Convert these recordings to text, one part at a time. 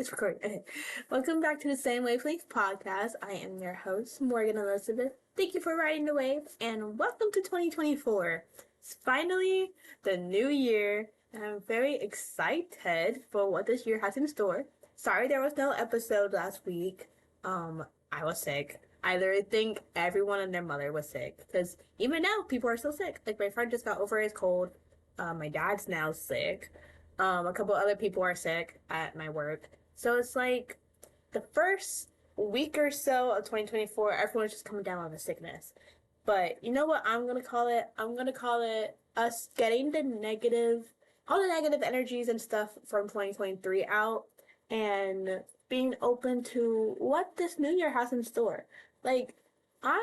It's recording. Okay. Welcome back to the Same Wavelength podcast. I am your host, Morgan Elizabeth. Thank you for riding the wave, and welcome to 2024. It's finally the new year, and I'm very excited for what this year has in store. Sorry there was no episode last week. I was sick. I literally think everyone and their mother was sick, because even now, people are still sick. Like, my friend just got over his cold. My dad's now sick. A couple other people are sick at my work. So it's like the first week or so of 2024, everyone's just coming down on the sickness. But you know what I'm going to call it? I'm going to call it us getting all the negative energies and stuff from 2023 out and being open to what this new year has in store. Like, I'm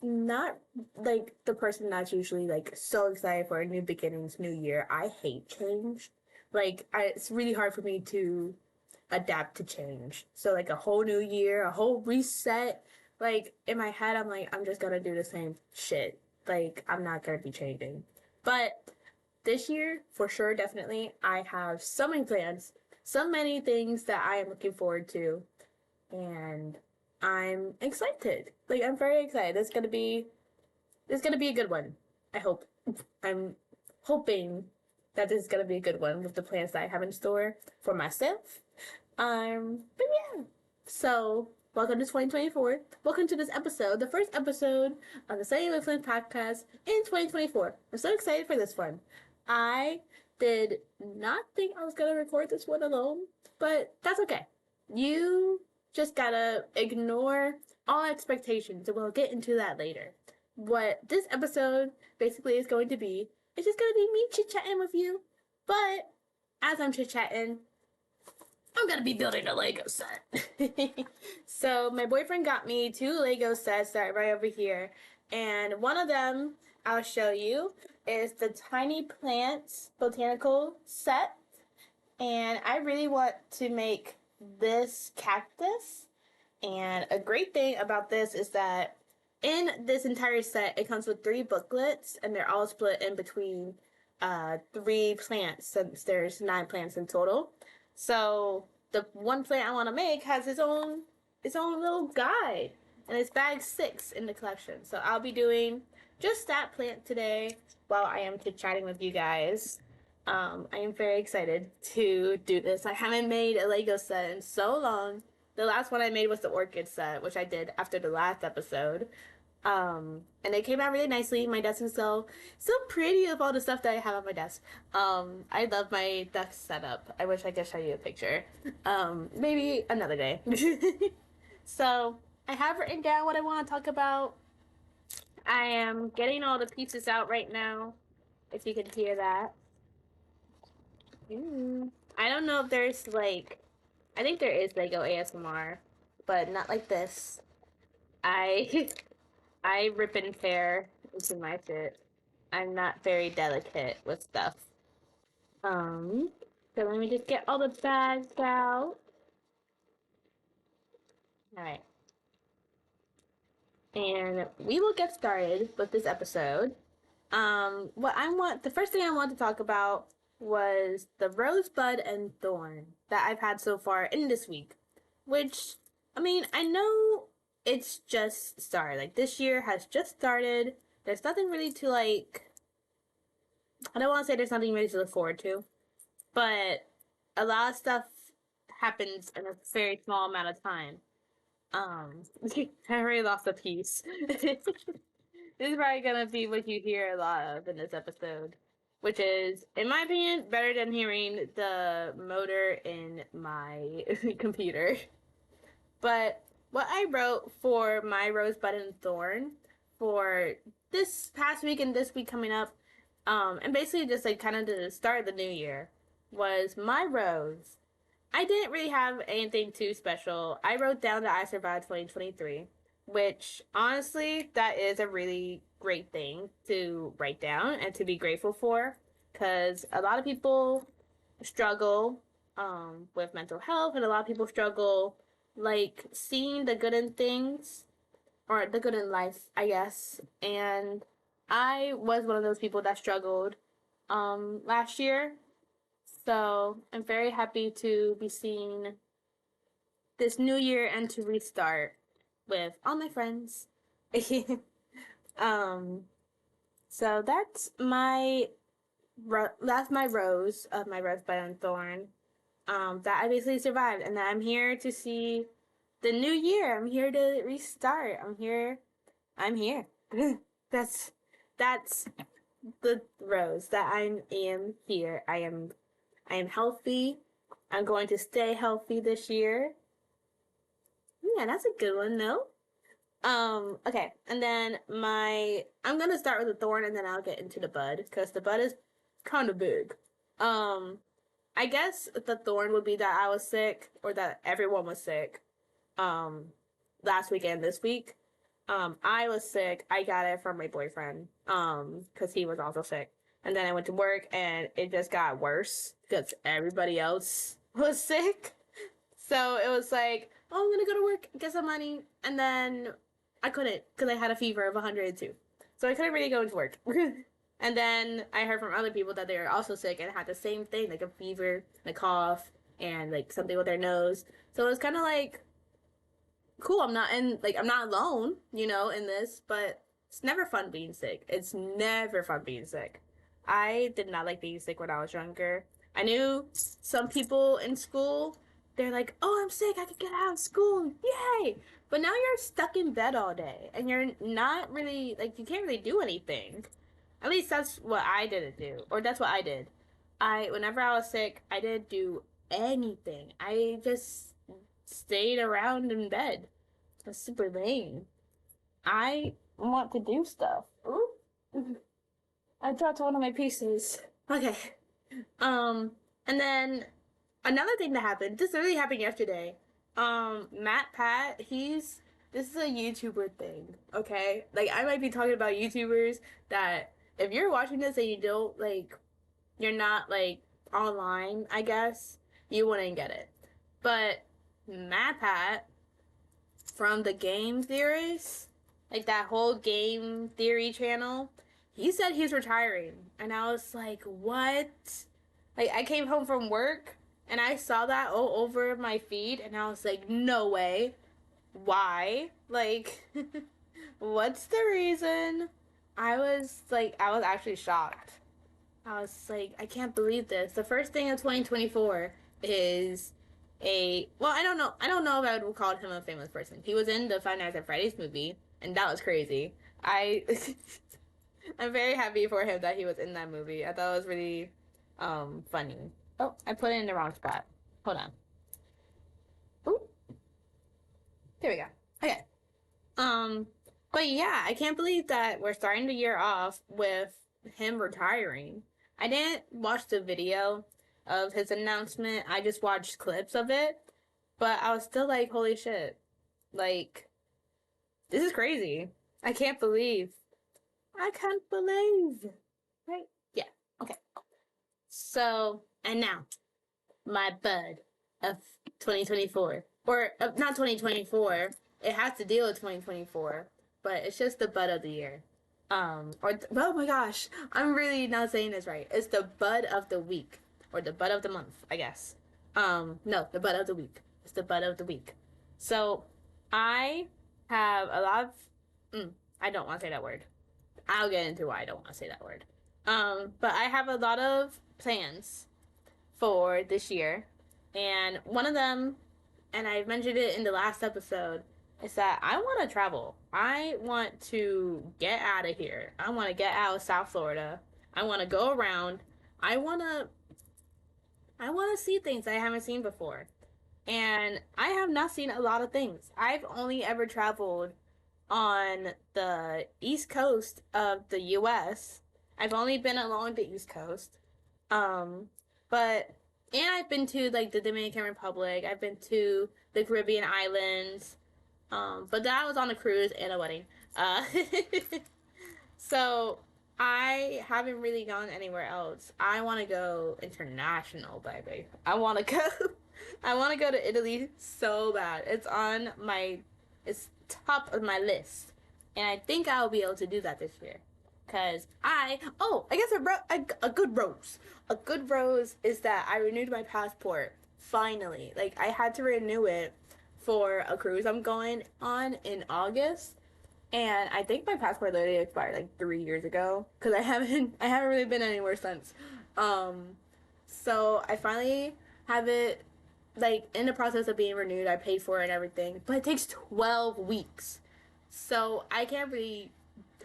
not like the person that's usually like so excited for a new beginnings, new year. I hate change. It's really hard for me to adapt to change. So like a whole new year, a whole reset. Like in my head, I'm like, I'm just gonna do the same shit. Like I'm not gonna be changing. But this year, for sure, definitely, I have so many plans, so many things that I am looking forward to, and I'm excited. Like I'm very excited. It's gonna be a good one. I hope. I'm hoping that this is gonna be a good one with the plans that I have in store for myself. But yeah. So welcome to 2024. Welcome to this episode, the first episode of the Same Wavelength podcast in 2024. I'm so excited for this one. I did not think I was gonna record this one alone, but that's okay. You just gotta ignore all expectations, and we'll get into that later. What this episode basically is going to be, it's just gonna be me chit-chatting with you, but as I'm chit-chatting, I'm gonna be building a Lego set. So my boyfriend got me two Lego sets that are right over here, and one of them I'll show you is the Tiny Plants Botanical set, and I really want to make this cactus. And a great thing about this is that in this entire set, it comes with 3 booklets, and they're all split in between 3 plants, since there's 9 plants in total. So the one plant I want to make has its own little guide, and it's bag 6 in the collection. So I'll be doing just that plant today while I am chit-chatting with you guys. I am very excited to do this. I haven't made a Lego set in so long. The last one I made was the orchid set, which I did after the last episode. And it came out really nicely. My desk is so pretty with all the stuff that I have on my desk. I love my desk setup. I wish I could show you a picture. Maybe another day. So I have written down what I want to talk about. I am getting all the pieces out right now, if you could hear that. I don't know if there's I think there is Lego ASMR, but not like this. I I rip and tear into my shit. I'm not very delicate with stuff. Um, so let me just get all the bags out. Alright. And we will get started with this episode. The first thing I want to talk about was the rosebud and thorn that I've had so far in this week. Which, I mean, I know it's just started. Like, this year has just started. There's nothing really to, I don't want to say there's nothing really to look forward to, but a lot of stuff happens in a very small amount of time. I already lost a piece. This is probably gonna be what you hear a lot of in this episode, which is, in my opinion, better than hearing the motor in my computer. But what I wrote for my Rosebud and Thorn for this past week and this week coming up, and basically just like kind of the start of the new year, was my rose. I didn't really have anything too special. I wrote down that I survived 2023, which honestly, that is a really great thing to write down and to be grateful for, because a lot of people struggle with mental health, and a lot of people struggle like seeing the good in things or the good in life, I guess. And I was one of those people that struggled last year. So I'm very happy to be seeing this new year and to restart with all my friends. um, so that's my rose of my rosebud and thorn. That I basically survived, and that I'm here to see the new year. I'm here to restart. I'm here. I'm here. that's that's the rose that I am here. I am healthy. I'm going to stay healthy this year. Yeah, that's a good one, no? Okay, and then I'm gonna start with the thorn and then I'll get into the bud, because the bud is kind of big. Um, I guess the thorn would be that I was sick, or that everyone was sick, um, last week and this week. I was sick. I got it from my boyfriend, because he was also sick. And then I went to work and it just got worse because everybody else was sick. So it was like, oh, I'm gonna go to work, get some money, and then I couldn't because I had a fever of 102. So I couldn't really go into work. And then I heard from other people that they were also sick and had the same thing, like a fever, and a cough, and like something with their nose. So it was kind of like, cool, I'm not alone, in this, but it's never fun being sick. It's never fun being sick. I did not like being sick when I was younger. I knew some people in school, they're like, oh, I'm sick, I could get out of school, yay! But now you're stuck in bed all day, and you're not really, like, you can't really do anything. At least that's what I didn't do, or that's what I did. Whenever I was sick, I didn't do anything. I just stayed around in bed. That's super lame. I want to do stuff. Ooh. I dropped one of my pieces. Okay. And then another thing that happened, this literally happened yesterday. Matt Pat, this is a YouTuber thing, okay? Like, I might be talking about YouTubers that, if you're watching this and you don't, like, you're not, like, online, I guess, you wouldn't get it. But Matt Pat, from the Game Theorists, like that whole game theory channel, he said he's retiring. And I was like, what? Like, I came home from work and I saw that all over my feed and I was like, no way. Why? Like, what's the reason? I was actually shocked. I was like, I can't believe this. The first thing of 2024 is I don't know. I don't know if I would call him a famous person. He was in the Five Nights at Freddy's movie, and that was crazy. I I'm very happy for him that he was in that movie. I thought it was really funny. Oh, I put it in the wrong spot. Hold on. Ooh. There we go. Okay. Um, but yeah, I can't believe that we're starting the year off with him retiring. I didn't watch the video of his announcement. I just watched clips of it, but I was still like, holy shit. Like, this is crazy. I can't believe. I can't believe. Right? Yeah. Okay. So, and now, my bud of 2024. Or, not 2024. It has to deal with 2024. But it's just the bud of the year. Oh my gosh. I'm really not saying this right. It's the bud of the week. Or the bud of the month, I guess. No, the bud of the week. It's the bud of the week. So, I have a lot of... I don't want to say that word. I'll get into why I don't want to say that word. But I have a lot of plans for this year. And one of them, and I mentioned it in the last episode, is that I want to travel. I want to get out of here. I want to get out of South Florida. I want to go around. I want to see things I haven't seen before. And I have not seen a lot of things. I've only ever traveled on the east coast of the US. I've only been along the east coast. But and I've been to like the Dominican Republic. I've been to the Caribbean islands. But that was on a cruise and a wedding. Uh so I haven't really gone anywhere else. I want to go international, baby. I want to go I want to go to Italy so bad. It's top of my list. And I think I'll be able to do that this year. Because I guess a good rose. A good rose is that I renewed my passport. Finally. Like, I had to renew it for a cruise I'm going on in August. And I think my passport literally expired like 3 years ago because I haven't really been anywhere since. Um, so I finally have it like in the process of being renewed. I paid for it and everything, but it takes 12 weeks. So I can't really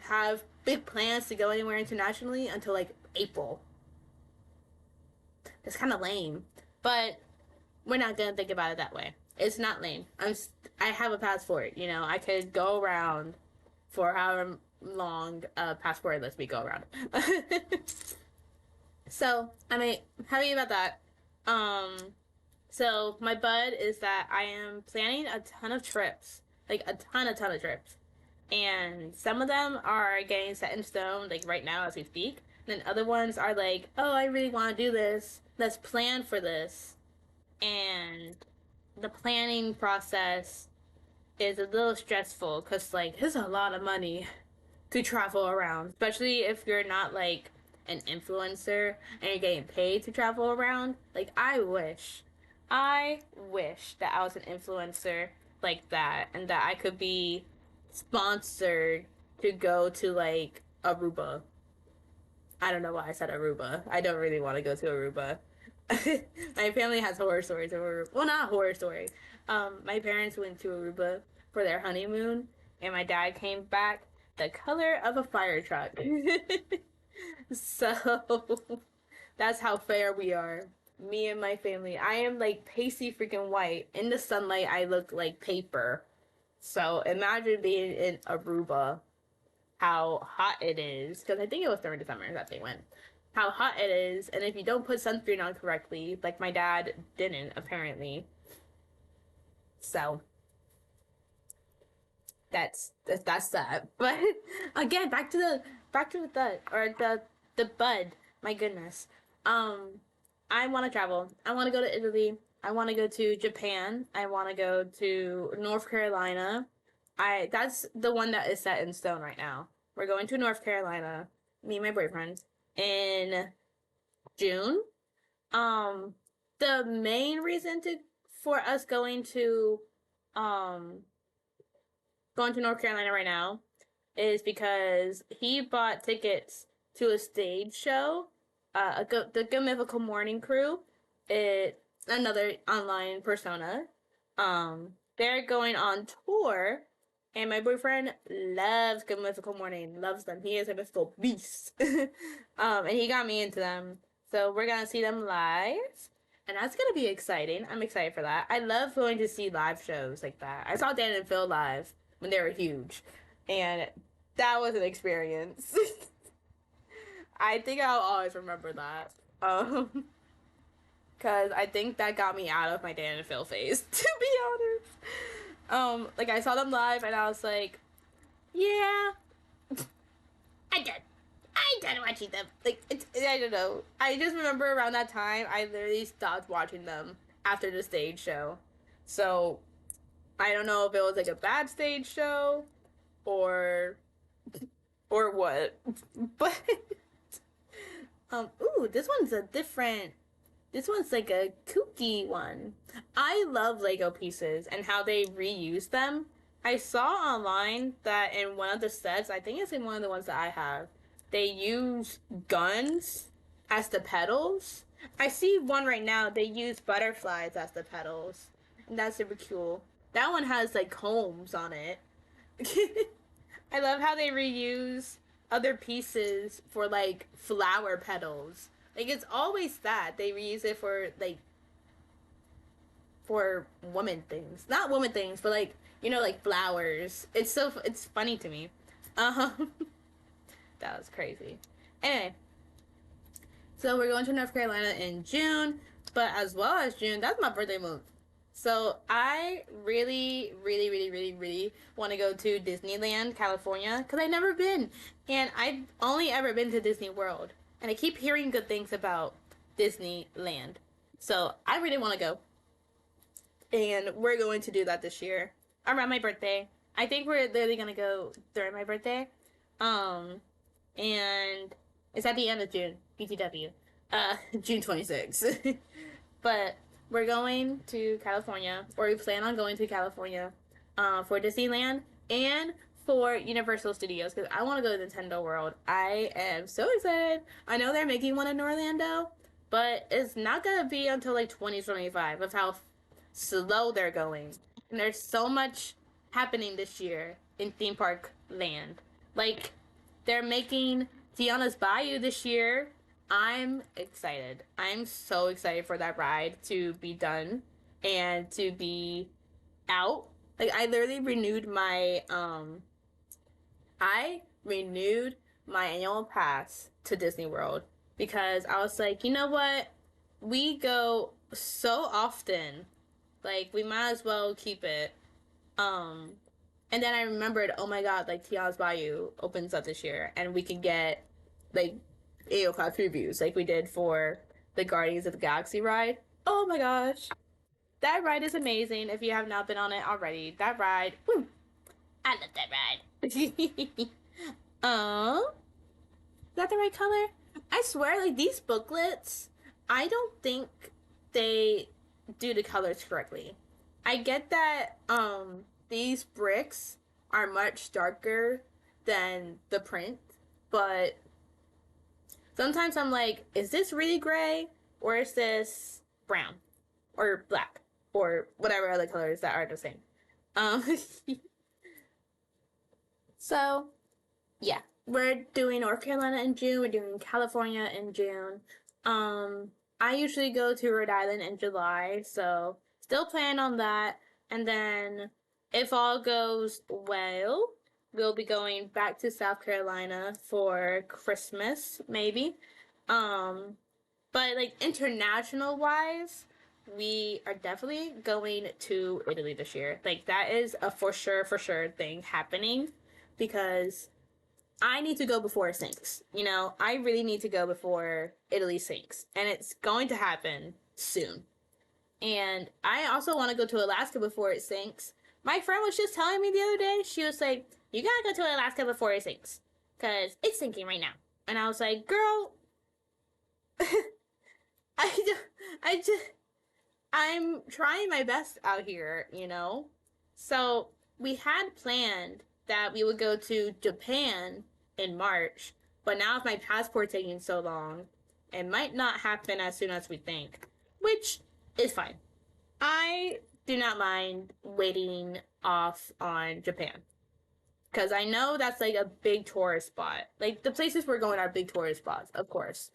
have big plans to go anywhere internationally until like April. It's kind of lame, but we're not gonna think about it that way. It's not lame. I have a passport. You know, I could go around for however long a passport lets me go around. So I'm happy about that. Um, so my bud is that I am planning a ton of trips, like a ton of trips, and some of them are getting set in stone, like right now as we speak. And then other ones are like, oh, I really want to do this. Let's plan for this. And the planning process is a little stressful because like there's a lot of money to travel around, especially if you're not like an influencer and you're getting paid to travel around. Like I wish that I was an influencer like that and that I could be sponsored to go to like Aruba. I don't know why I said Aruba. I don't really want to go to Aruba. My family has horror stories of Aruba. Well, not horror stories. My parents went to Aruba for their honeymoon, and my dad came back the color of a fire truck. So that's how fair we are. Me and my family. I am like pasty freaking white. In the sunlight, I look like paper. So imagine being in Aruba, how hot it is. Because I think it was during the summer that they went. How hot it is, and if you don't put sunscreen on correctly, like my dad didn't apparently. So that's that. But again, back to the bud. My goodness. Um, I want to travel. I want to go to Italy. I want to go to Japan. I want to go to North Carolina. I That's the one that is set in stone right now. We're going to North Carolina. Me and my boyfriend in June. Um, the main reason to for us um going to North Carolina right now is because he bought tickets to a stage show. The Good Mythical Morning Crew, another online persona. They're going on tour, and my boyfriend loves Good Mythical Morning, loves them. He is a mythical beast. And he got me into them. So we're gonna see them live, and that's gonna be exciting. I'm excited for that. I love going to see live shows like that. I saw Dan and Phil live when they were huge, and that was an experience. I think I'll always remember that. Cause I think that got me out of my Dan and Phil phase, to be honest. Like I saw them live and I was like, yeah, I did. I done watching them. Like, I don't know. I just remember around that time, I literally stopped watching them after the stage show. So, I don't know if it was like a bad stage show or what. But ooh, this one's like a kooky one. I love Lego pieces and how they reuse them. I saw online that in one of the sets, I think it's in one of the ones that I have, they use guns as the pedals. I see one right now, they use butterflies as the pedals. And that's super cool. That one has like combs on it. I love how they reuse other pieces for like flower petals. Like it's always that. They reuse it for like for woman things. Not woman things, but like, you know, like flowers. It's funny to me. Um that was crazy. Anyway, so we're going to North Carolina in June, but as well as June, that's my birthday month. So I really, really, really, really, really want to go to Disneyland, California, because I've never been. And I've only ever been to Disney World. And I keep hearing good things about Disneyland. So I really want to go. And we're going to do that this year around my birthday. I think we're literally going to go during my birthday. And it's at the end of June, BTW. June 26th. But we're going to California, or we plan on going to California, for Disneyland and for Universal Studios because I want to go to Nintendo World. I am so excited. I know they're making one in Orlando, but it's not gonna be until like 2025 of how slow they're going. And there's so much happening this year in theme park land. Like they're making Tiana's Bayou this year. I'm excited. I'm so excited for that ride to be done and to be out. Like I literally renewed my annual pass to Disney World because I was like, you know what? We go so often. Like we might as well keep it. Um and then I remembered, oh my god, like Tiana's Bayou opens up this year and we can get like 8 o'clock previews like we did for the Guardians of the Galaxy ride. Oh my gosh. That ride is amazing if you have not been on it already. That ride, woo, I love that ride. Is that the right color? I swear, like these booklets, I don't think they do the colors correctly. I get that these bricks are much darker than the print, but sometimes I'm like, is this really gray or is this brown or black or whatever other colors that are the same? Um, so yeah, we're doing North Carolina in June. We're doing California in June. I usually go to Rhode Island in July, so still plan on that. And then, if all goes well, we'll be going back to South Carolina for Christmas, maybe. But like international wise, we are definitely going to Italy this year. Like that is a for sure thing happening because I need to go before it sinks. You know, I really need to go before Italy sinks. And it's going to happen soon. And I also want to go to Alaska before it sinks. My friend was just telling me the other day, she was like, you gotta go to Alaska before it sinks. Because it's sinking right now. And I was like, girl, I, I just, I'm trying my best out here, you know? So we had planned that we would go to Japan in March, but now with my passport taking so long, it might not happen as soon as we think, which is fine. I do not mind waiting off on Japan because I know that's like a big tourist spot. Like the places we're going are big tourist spots, of course,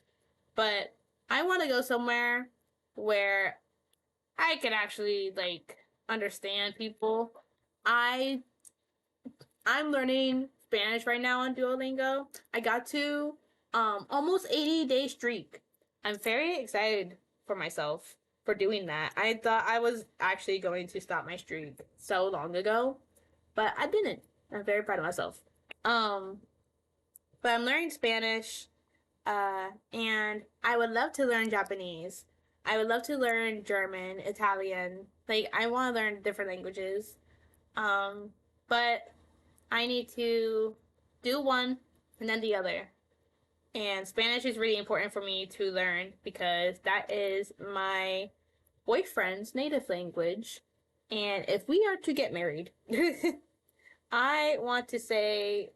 but I want to go somewhere where I can actually like understand people. I I'm learning Spanish right now on Duolingo. I got to almost 80-day streak. I'm very excited for myself for doing that. I thought I was actually going to stop my streak so long ago, but I didn't. I'm very proud of myself. Um but I'm learning Spanish and I would love to learn Japanese. I would love to learn German, Italian. Like I want to learn different languages. Um but I need to do one and then the other. And Spanish is really important for me to learn because that is my boyfriend's native language. And if we are to get married, I want to say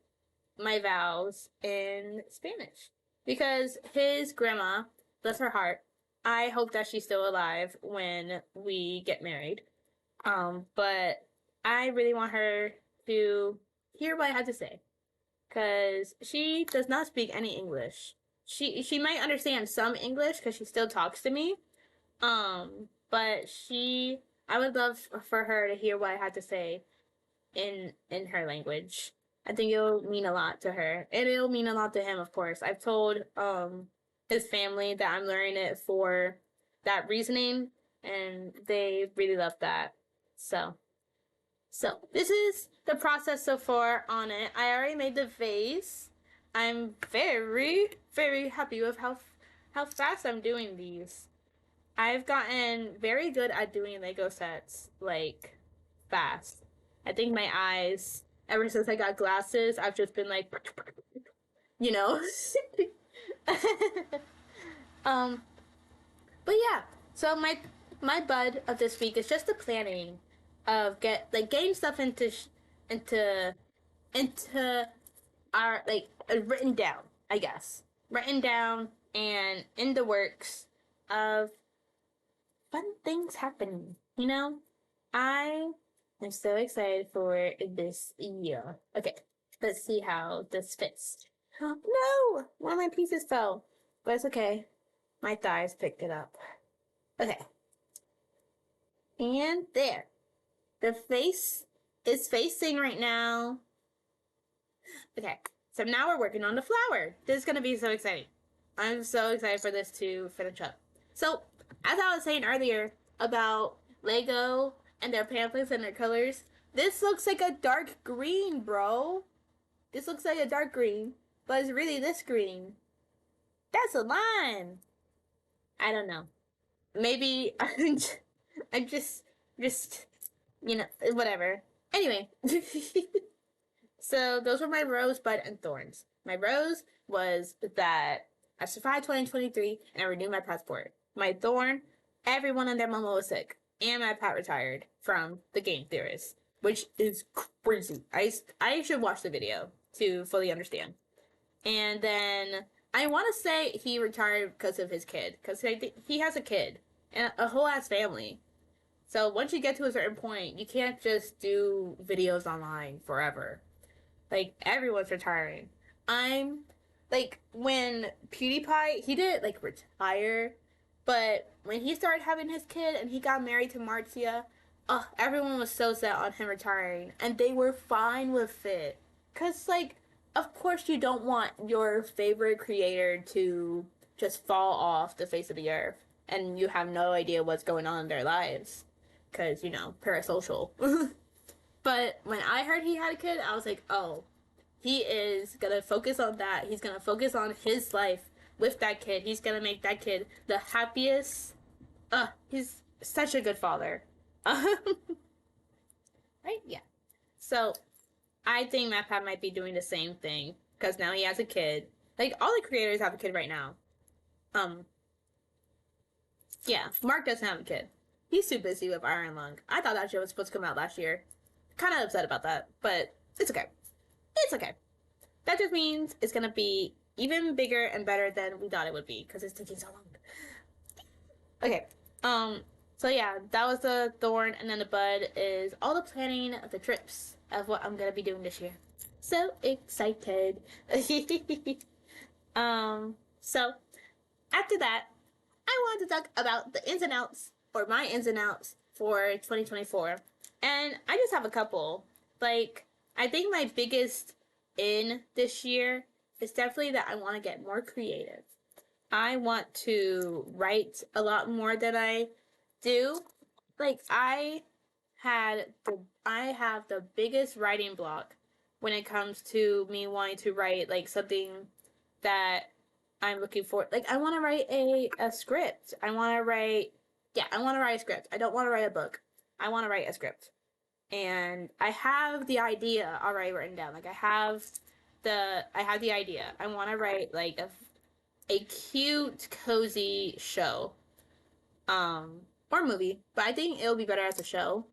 my vows in Spanish because his grandma, bless her heart, I hope that she's still alive when we get married. But I really want her to hear what I had to say because she does not speak any English. She might understand some English because she still talks to me. But I would love for her to hear what I had to say in her language. I think it'll mean a lot to her, and it'll mean a lot to him, of course. I've told his family that I'm learning it for that reasoning, and they really love that. So this is the process so far on it. I already made the vase. I'm very, very happy with how fast I'm doing these. I've gotten very good at doing Lego sets, like, fast. I think my eyes, ever since I got glasses, I've just been like, you know? um, but yeah, so my bud of this week is just the planning of getting stuff into into our written down, I guess. Written down and in the works of fun things happening. I am so excited for this year. Okay, let's see how this fits. Oh, no! One of my pieces fell. But it's okay. My thighs picked it up. Okay. And there. The face is facing right now. Okay. So now we're working on the flower. This is going to be so exciting. I'm so excited for this to finish up. So, as I was saying earlier about Lego and their pamphlets and their colors, this looks like a dark green, bro. This looks like a dark green, but it's really this green. That's a line. I don't know. Maybe I'm just, whatever. Anyway. So those were my rosebud and thorns. My rose was that I survived 2023 and I renewed my passport. My thorn, everyone and their mama was sick. And my pet retired from the Game Theorist, which is crazy. I should watch the video to fully understand. And then I want to say he retired because of his kid. Because he has a kid and a whole ass family. So once you get to a certain point, you can't just do videos online forever. Like, everyone's retiring. I'm, when PewDiePie, he didn't, retire, but when he started having his kid and he got married to Marcia, everyone was so set on him retiring, and they were fine with it. Because, of course you don't want your favorite creator to just fall off the face of the earth, and you have no idea what's going on in their lives. Because, parasocial. But when I heard he had a kid, I was like, oh, he is going to focus on that. He's going to focus on his life with that kid. He's going to make that kid the happiest. He's such a good father. Right? Yeah. So, I think MatPat might be doing the same thing. Because now he has a kid. All the creators have a kid right now. Yeah, Mark doesn't have a kid. He's too busy with Iron Lung. I thought that show was supposed to come out last year. Kind of upset about that, but it's okay. It's okay. That just means it's gonna be even bigger and better than we thought it would be because it's taking so long. Okay. So yeah, that was the thorn, and then the bud is all the planning of the trips of what I'm gonna be doing this year. So excited. So after that, I wanted to talk about the ins and outs, or my ins and outs for 2024. And I just have a couple. I think my biggest in this year is definitely that I want to get more creative. I want to write a lot more than I do. I have the biggest writing block when it comes to me wanting to write something that I'm looking for. I want to write a script. I want to write a script. I don't want to write a book. I want to write a script. And I have the idea already written down. I have the idea. I want to write a cute, cozy show, or movie. But I think it'll be better as a show.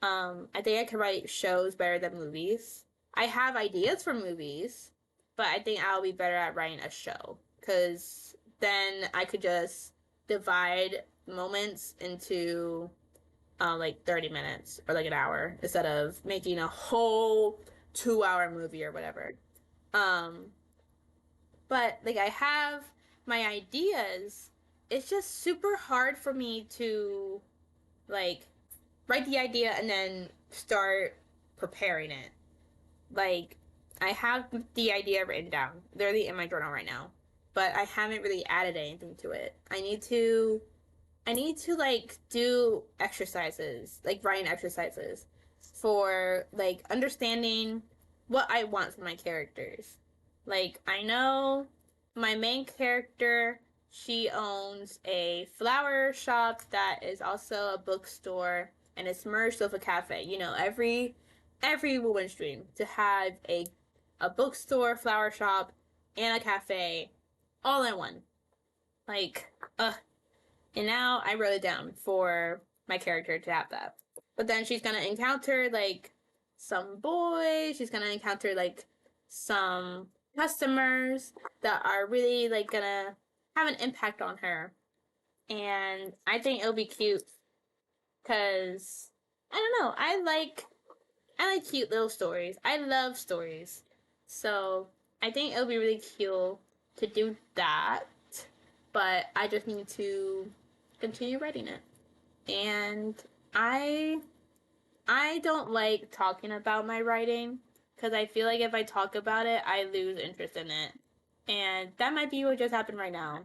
I think I can write shows better than movies. I have ideas for movies, but I think I'll be better at writing a show because then I could just divide moments into 30 minutes or an hour instead of making a whole 2-hour movie or whatever. But I have my ideas. It's just super hard for me to write the idea and then start preparing it. I have the idea written down, literally in my journal right now, but I haven't really added anything to it. I need to do exercises, writing exercises for understanding what I want from my characters. I know my main character, she owns a flower shop that is also a bookstore, and it's merged with a cafe. Every woman's dream to have a bookstore, flower shop, and a cafe all in one. And now I wrote it down for my character to have that. But then she's gonna encounter like some boys, she's gonna encounter like some customers that are really like gonna have an impact on her. And I think it'll be cute because I don't know, I like cute little stories. I love stories. So I think it'll be really cute to do that. But I just need to continue writing it. And I I don't like talking about my writing because I feel like if I talk about it, I lose interest in it. And that might be what just happened right now.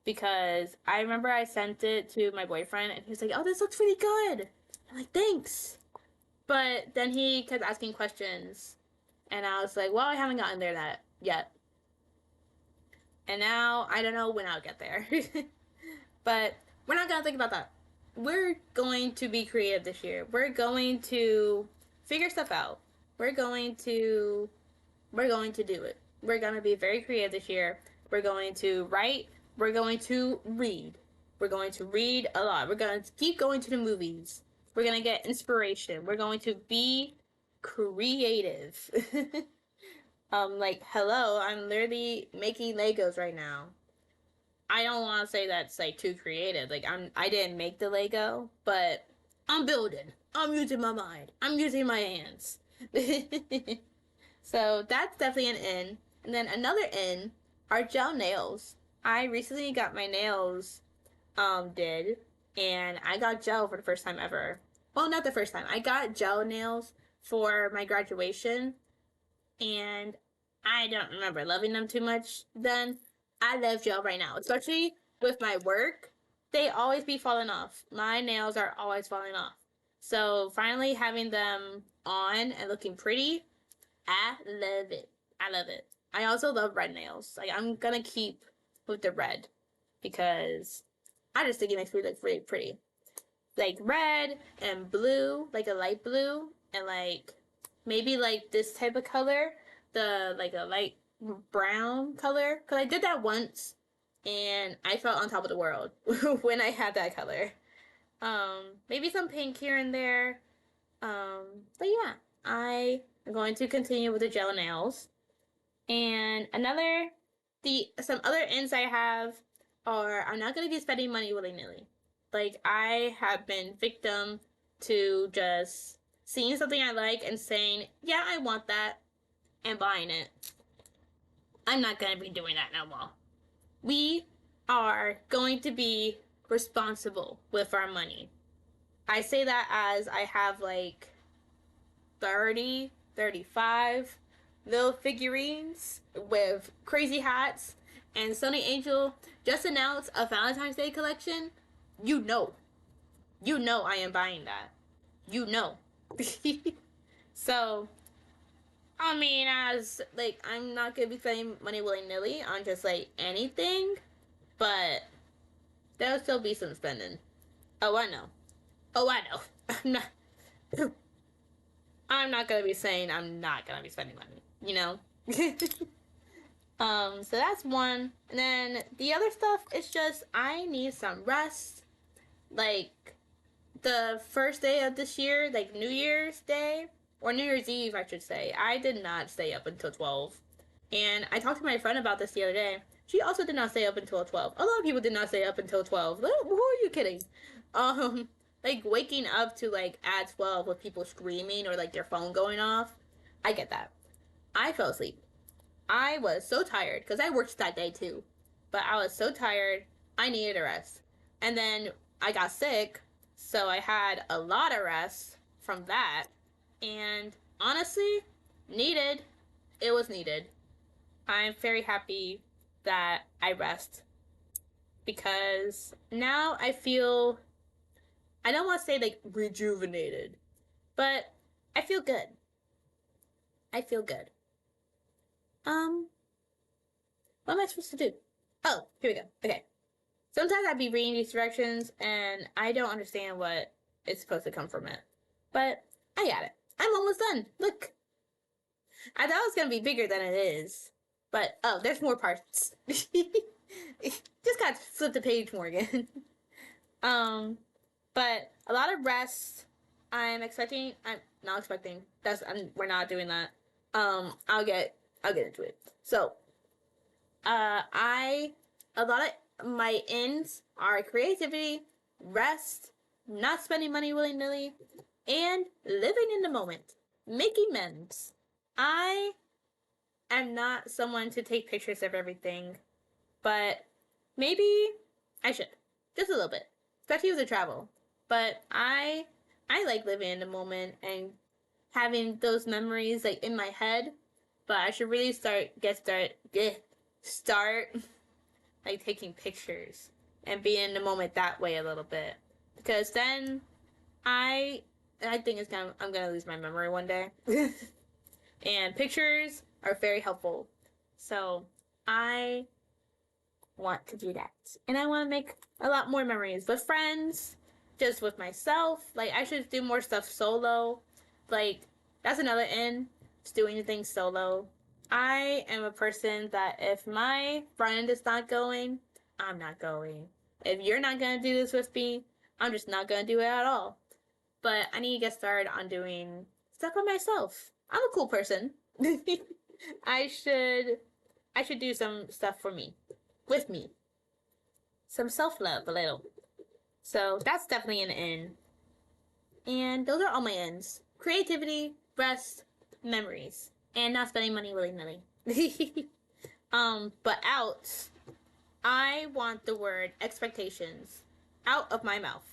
Because I remember I sent it to my boyfriend and he was like, "Oh, this looks really good." I'm like, "Thanks." But then he kept asking questions and I was like, "Well, I haven't gotten there that yet." And now I don't know when I'll get there. But we're not going to think about that. We're going to be creative this year. We're going to figure stuff out. We're going to do it. We're going to be very creative this year. We're going to write. We're going to read. We're going to read a lot. We're going to keep going to the movies. We're going to get inspiration. We're going to be creative. Like, hello, I'm literally making Legos right now. I don't want to say that's like too creative. Like I didn't make the Lego, but I'm building. I'm using my mind. I'm using my hands. So that's definitely an in. And then another in are gel nails. I recently got my nails did and I got gel for the first time ever. Well, not the first time. I got gel nails for my graduation and I don't remember loving them too much then. I love gel right now, especially with my work. They always be falling off. My nails are always falling off. So finally having them on and looking pretty, I love it. I love it. I also love red nails. Like I'm gonna keep with the red because I just think it makes me look really pretty. Like red and blue, like a light blue, and like maybe like this type of color, the like a light brown color. Cause I did that once, and I felt on top of the world when I had that color. Maybe some pink here and there. But yeah, I am going to continue with the gel nails. And some other ends I have are I'm not going to be spending money willy nilly. Like I have been victim to just seeing something I like and saying, yeah, I want that, and buying it. I'm not going to be doing that no more. We are going to be responsible with our money. I say that as I have like 30, 35 little figurines with crazy hats, and Sony Angel just announced a Valentine's Day collection. You know I am buying that. You know. So, I mean, as like, I'm not gonna be spending money willy nilly on just like anything, but there'll still be some spending. Oh, I know. Oh, I know. I'm not. I'm not gonna be saying I'm not gonna be spending money. You know. So that's one. And then the other stuff is just I need some rest. Like the first day of this year, like New Year's Day or New Year's Eve, I should say, I did not stay up until 12. And I talked to my friend about this the other day. She also did not stay up until 12. A lot of people did not stay up until 12. Who are you kidding? Like waking up to like at 12 with people screaming or like their phone going off. I get that. I fell asleep. I was so tired because I worked that day too. But I was so tired, I needed a rest. And then I got sick, so I had a lot of rest from that. And honestly, needed. It was needed. I'm very happy that I rest because now I feel, I don't want to say like rejuvenated, but I feel good. I feel good. What am I supposed to do? Oh, here we go. Okay. Sometimes I'd be reading these directions and I don't understand what is supposed to come from it. But I got it. I'm almost done. Look. I thought it was going to be bigger than it is. But, oh, there's more parts. Just got to flip the page, Morgan. But a lot of rest. I'm not expecting. We're not doing that. I'll get into it. So, I a lot of my ends are creativity, rest, not spending money willy nilly, and living in the moment, making memes. I am not someone to take pictures of everything, but maybe I should, just a little bit, especially with the travel. But I like living in the moment and having those memories like in my head. But I should really start like taking pictures and be in the moment that way a little bit, because then I I think I'm gonna lose my memory one day. And pictures are very helpful. So I want to do that. And I want to make a lot more memories with friends, just with myself. Like, I should do more stuff solo. Like, that's another end, just doing things solo. I am a person that if my friend is not going, I'm not going. If you're not going to do this with me, I'm just not going to do it at all. But I need to get started on doing stuff by myself. I'm a cool person. I should I should do some stuff for me. With me. Some self-love a little. So that's definitely an in. And those are all my ends. Creativity, rest, memories. And not spending money willy-nilly. But out, I want the word expectations out of my mouth.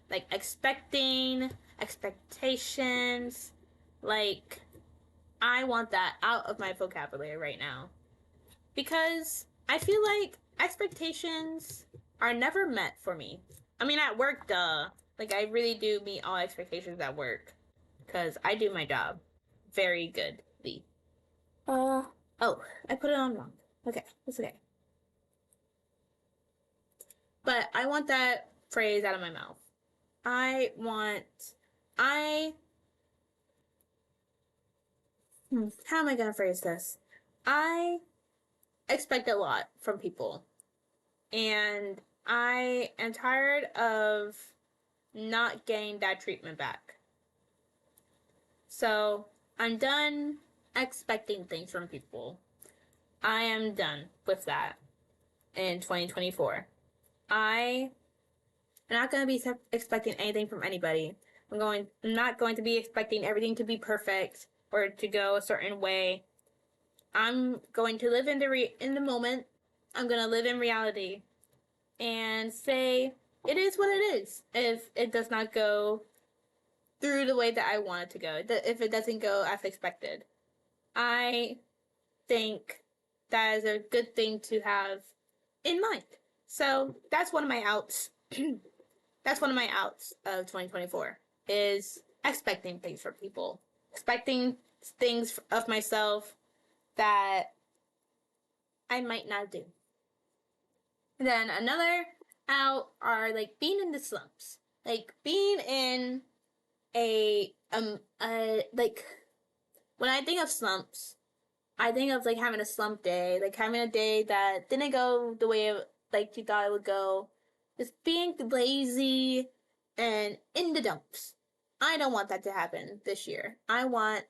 Like expecting, expectations, like I want that out of my vocabulary right now. Because I feel like expectations are never met for me. I mean, at work, duh. Like, I really do meet all expectations at work. Because I do my job very goodly. Oh, I put it on wrong. Okay, that's okay. But I want that phrase out of my mouth. I want, I, how am I going to phrase this? I expect a lot from people. And I am tired of not getting that treatment back. So I'm done expecting things from people. I am done with that in 2024. I am not going to be expecting anything from anybody. I'm not going to be expecting everything to be perfect or to go a certain way. I'm going to live in the moment. I'm going to live in reality and say it is what it is. If it does not go through the way that I want it to go, if it doesn't go as expected, I think that is a good thing to have in mind. So that's one of my outs. That's one of my outs of 2024 is expecting things from people, expecting things of myself that I might not do. And then another out are like being in the slumps, like being in like when I think of slumps, I think of like having a slump day, like having a day that didn't go the way like you thought it would go, just being lazy and in the dumps. I don't want that to happen this year. I want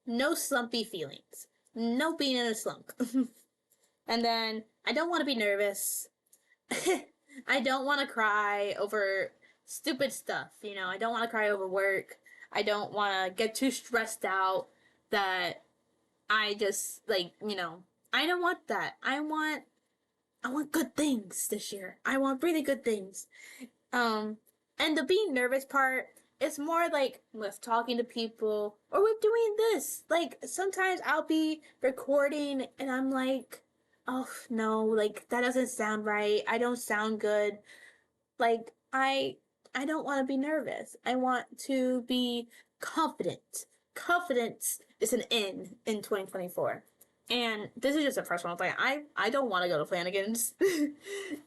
no slumpy feelings, no being in a slump. And then I don't want to be nervous. I don't want to cry over stupid stuff, you know. I don't want to cry over work. I don't want to get too stressed out that I just like, you know, I don't want that. I want good things this year. I want really good things. And the being nervous part is more like with talking to people or with doing this. Like sometimes I'll be recording and I'm like, oh no, like that doesn't sound right. I don't sound good. Like I don't want to be nervous. I want to be confident. Confidence is an in 2024. And this is just a personal thing. I don't want to go to Flanagan's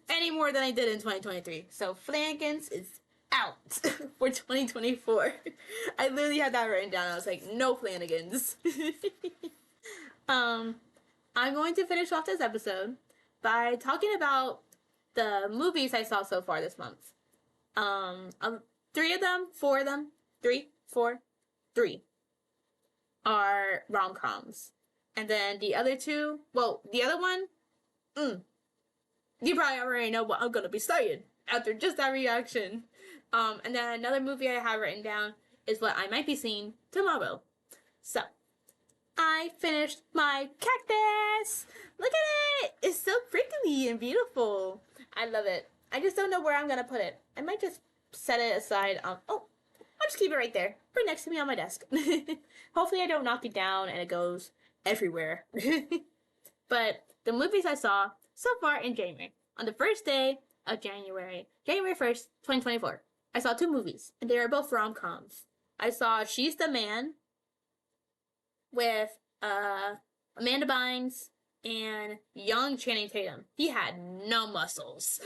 any more than I did in 2023. So Flanagan's is out for 2024. I literally had that written down. I was like, no Flanagan's. I'm going to finish off this episode by talking about the movies I saw so far this month. Three of them, four of them, three, four, three are rom-coms. And then the other two, well, the other one, you probably already know what I'm gonna be saying after just that reaction. And then another movie I have written down is what I might be seeing tomorrow. So, I finished my cactus! Look at it! It's so prickly and beautiful. I love it. I just don't know where I'm gonna put it. I might just set it aside. I'll just keep it right there, right next to me on my desk. Hopefully I don't knock it down and it goes everywhere. But the movies I saw so far in January, on the first day of January 1st, 2024, I saw two movies, and they are both rom-coms. I saw She's the Man with Amanda Bynes and young Channing Tatum. He had no muscles.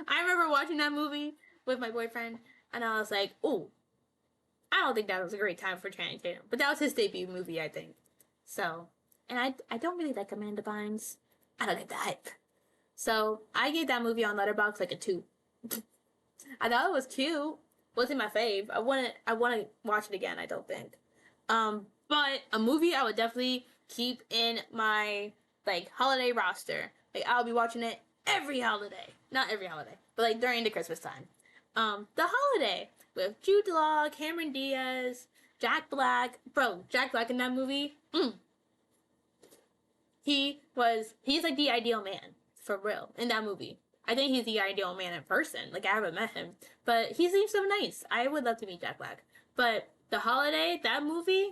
I remember watching that movie with my boyfriend, and I was like, ooh, I don't think that was a great time for Channing Tatum. But that was his debut movie, I think. So, and I don't really like Amanda Bynes. I don't get the hype. So, I gave that movie on Letterboxd like a 2. I thought it was cute. Wasn't my fave. I want to watch it again, I don't think. But a movie I would definitely keep in my, like, holiday roster. Like, I'll be watching it every holiday. Not every holiday, but, like, during the Christmas time. The Holiday with Jude Law, Cameron Diaz, Jack Black. Bro, Jack Black in that movie, he's like the ideal man, for real, in that movie. I think he's the ideal man in person. Like, I haven't met him, but he seems so nice. I would love to meet Jack Black. But The Holiday, that movie,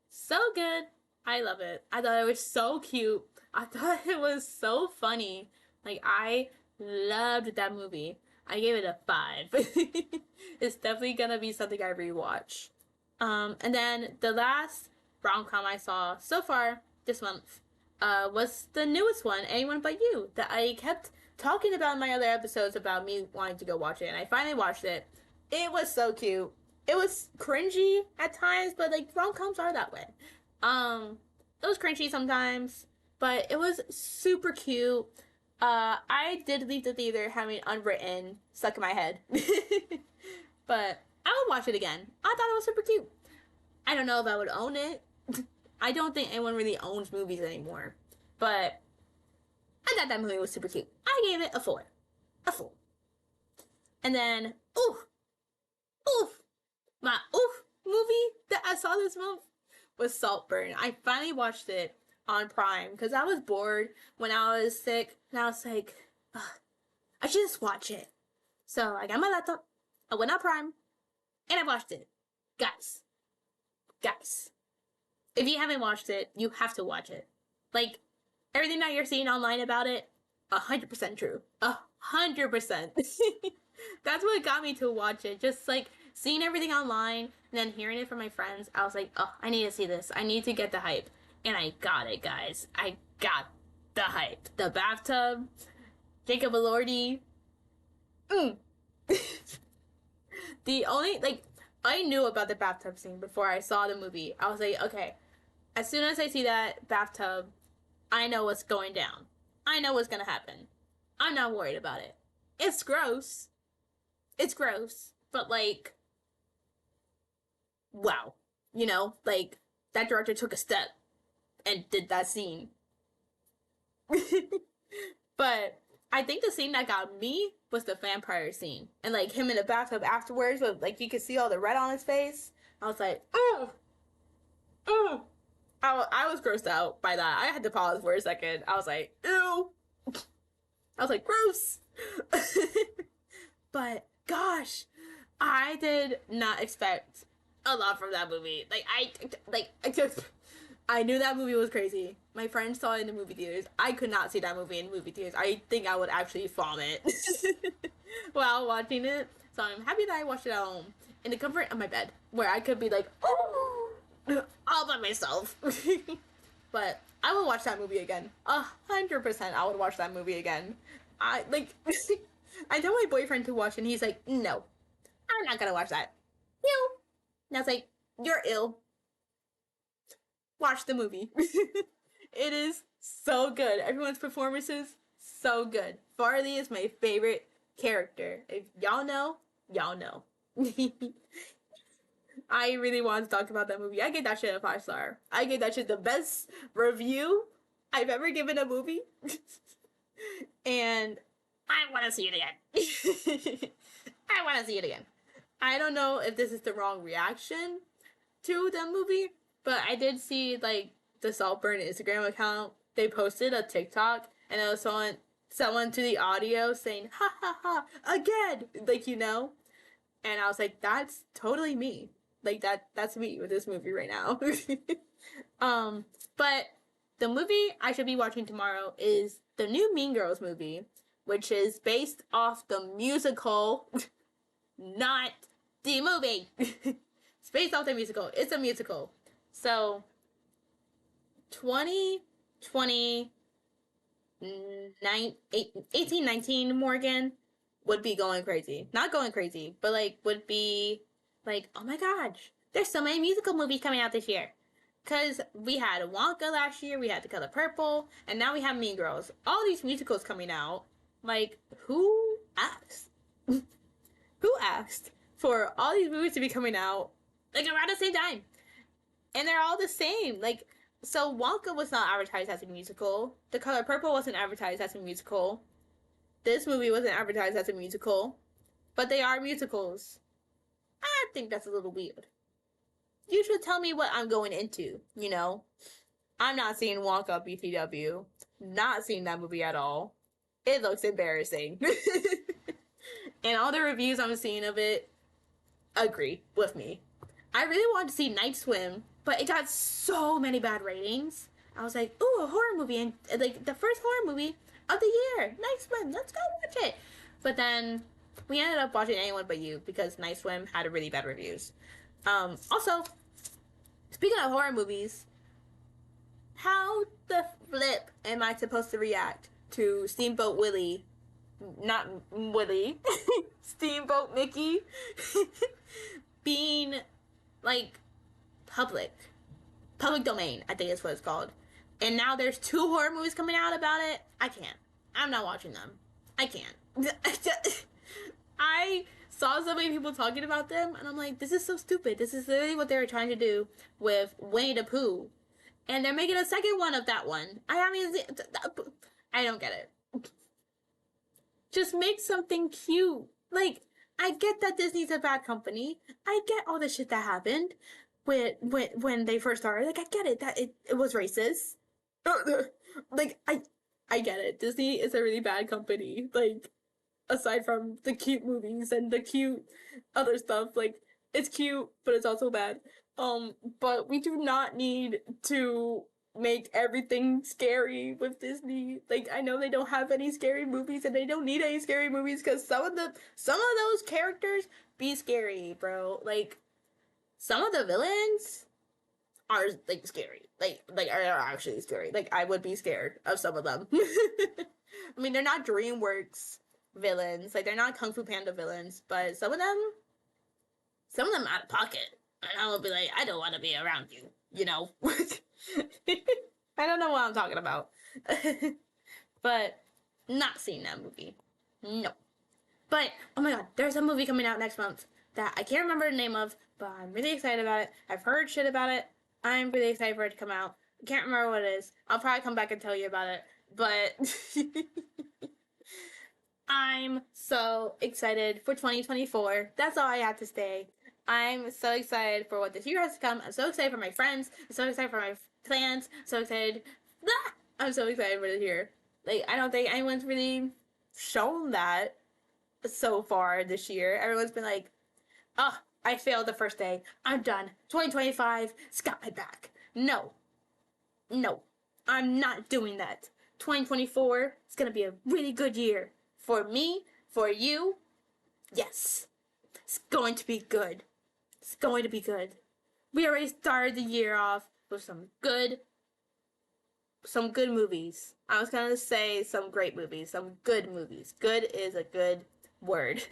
so good. I love it. I thought it was so cute. I thought it was so funny. Like, I loved that movie. I gave it a 5. It's definitely gonna be something I rewatch. And then the last rom-com I saw so far this month was the newest one, Anyone But You, that I kept talking about in my other episodes about me wanting to go watch it, and I finally watched it. It was so cute. It was cringy at times, but like rom-coms are that way. It was cringy sometimes, but it was super cute. I did leave the theater having Unwritten stuck in my head. But I would watch it again. I thought it was super cute. I don't know if I would own it. I don't think anyone really owns movies anymore. But I thought that movie was super cute. I gave it a 4. A 4. And then, my movie that I saw this month was Saltburn. I finally watched it on Prime because I was bored when I was sick, and I was like, I should just watch it. So I got my laptop, I went on Prime, and I watched it. Guys, if you haven't watched it, you have to watch it. Like, everything that you're seeing online about it, 100% true. 100%. That's what got me to watch it. Just like seeing everything online and then hearing it from my friends, I was like, oh, I need to see this. I need to get the hype. And I got it, guys. I got the hype. The bathtub, Jacob Elordi. The only, like, I knew about the bathtub scene before I saw the movie. I was like, okay, as soon as I see that bathtub, I know what's going down. I know what's gonna happen. I'm not worried about it. It's gross. It's gross. But, like, wow. You know, like, that director took a step and did that scene. But I think the scene that got me was the vampire scene. And, like, him in the bathtub afterwards, but, like, you could see all the red on his face. I was like, I was grossed out by that. I had to pause for a second. I was like, ew. I was like, gross. But, gosh, I did not expect a lot from that movie. I knew that movie was crazy. My friends saw it in the movie theaters. I could not see that movie in movie theaters. I think I would actually vomit while watching it. So I'm happy that I watched it at home in the comfort of my bed, where I could be like, all by myself. But I will watch that movie again. 100% I would watch that movie again. I tell my boyfriend to watch it, and he's like, no, I'm not gonna watch that. No. And I was like, you're ill. Watch the movie. It is so good. Everyone's performances, so good. Farley is my favorite character. If y'all know, y'all know. I really wanted to talk about that movie. I gave that shit a 5-star. I gave that shit the best review I've ever given a movie. And I want to see it again. I want to see it again. I don't know if this is the wrong reaction to the movie, but I did see like the Saltburn Instagram account. They posted a TikTok, and it was someone to the audio saying "ha ha ha" again, like, you know. And I was like, that's totally me. Like that's me with this movie right now. But the movie I should be watching tomorrow is the new Mean Girls movie, which is based off the musical, not the movie. It's based off the musical. It's a musical. So 2020, 18, 19 Morgan would be going crazy. Not going crazy, but like would be like, oh my gosh, there's so many musical movies coming out this year. Because we had Wonka last year, we had The Color Purple, and now we have Mean Girls. All these musicals coming out. Like, who asked? Who asked for all these movies to be coming out, like, around the same time? And they're all the same. Like, so Wonka was not advertised as a musical. The Color Purple wasn't advertised as a musical. This movie wasn't advertised as a musical. But they are musicals. I think that's a little weird. You should tell me what I'm going into, you know? I'm not seeing Wonka BTW. Not seeing that movie at all. It looks embarrassing. And all the reviews I'm seeing of it agree with me. I really wanted to see Night Swim, but it got so many bad ratings. I was like, ooh, a horror movie. And like the first horror movie of the year. Night Swim, let's go watch it. But then we ended up watching Anyone But You because Night Swim had really bad reviews. Also, speaking of horror movies, how the flip am I supposed to react to Steamboat Willie, not Willie, Steamboat Mickey, being, like, public domain, I think is what it's called. And now there's 2 horror movies coming out about it. I can't. I'm not watching them. I can't. I saw so many people talking about them, and I'm like, this is so stupid. This is literally what they were trying to do with Winnie the Pooh. And they're making a second one of that one. I don't get it. Just make something cute. Like, I get that Disney's a bad company. I get all the shit that happened when they first started. Like, I get it, that it was racist. Like, I get it. Disney is a really bad company. Like, aside from the cute movies and the cute other stuff, like, it's cute, but it's also bad. But we do not need to make everything scary with Disney. Like, I know they don't have any scary movies, and they don't need any scary movies, because some of those characters be scary, bro. Like, some of the villains are, like, scary. Like, are actually scary. Like, I would be scared of some of them. I mean, they're not DreamWorks villains. Like, they're not Kung Fu Panda villains, but some of them out of pocket. And I would be like, I don't want to be around you, you know? I don't know what I'm talking about. But not seeing that movie. No. But, oh my god, there's a movie coming out next month that I can't remember the name of, but I'm really excited about it. I've heard shit about it. I'm really excited for it to come out. I can't remember what it is. I'll probably come back and tell you about it. But I'm so excited for 2024. That's all I have to say. I'm so excited for what this year has to come. I'm so excited for my friends. I'm so excited for my plans. So excited. I'm so excited for this year. Like, I don't think anyone's really shown that so far this year. Everyone's been like, oh, I failed the first day. I'm done. 2025, it's got my back. No, I'm not doing that. 2024 is going to be a really good year. For me, for you, yes. It's going to be good. It's going to be good. We already started the year off with some good movies. I was going to say some great movies, some good movies. Good is a good word.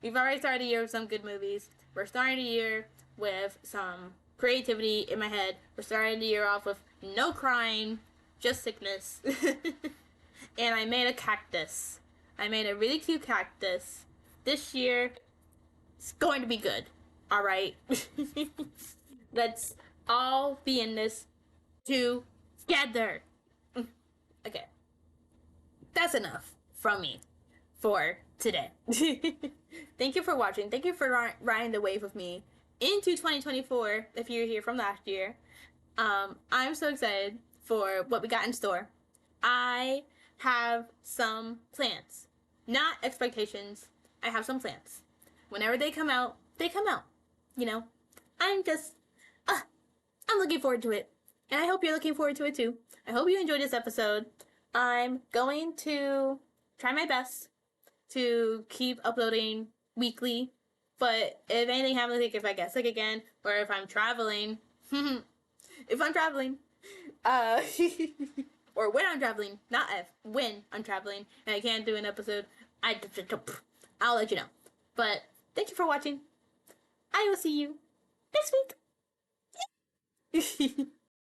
We've already started the year with some good movies. We're starting the year with some creativity in my head. We're starting the year off with no crying, just sickness. And I made a cactus. I made a really cute cactus. This year, it's going to be good. Alright? Let's all be in this together. Okay. That's enough from me for today. Thank you for watching. Thank you for riding the wave with me into 2024 if you're here from last year. I'm so excited for what we got in store. I have some plans. Not expectations. I have some plans. Whenever they come out, they come out. You know? I'm just I'm looking forward to it. And I hope you're looking forward to it too. I hope you enjoyed this episode. I'm going to try my best to keep uploading weekly. But if anything happens, like if I get sick again, or if I'm traveling, if I'm traveling, or when I'm traveling, not if, when I'm traveling, and I can't do an episode, I'll let you know. But thank you for watching. I will see you next week.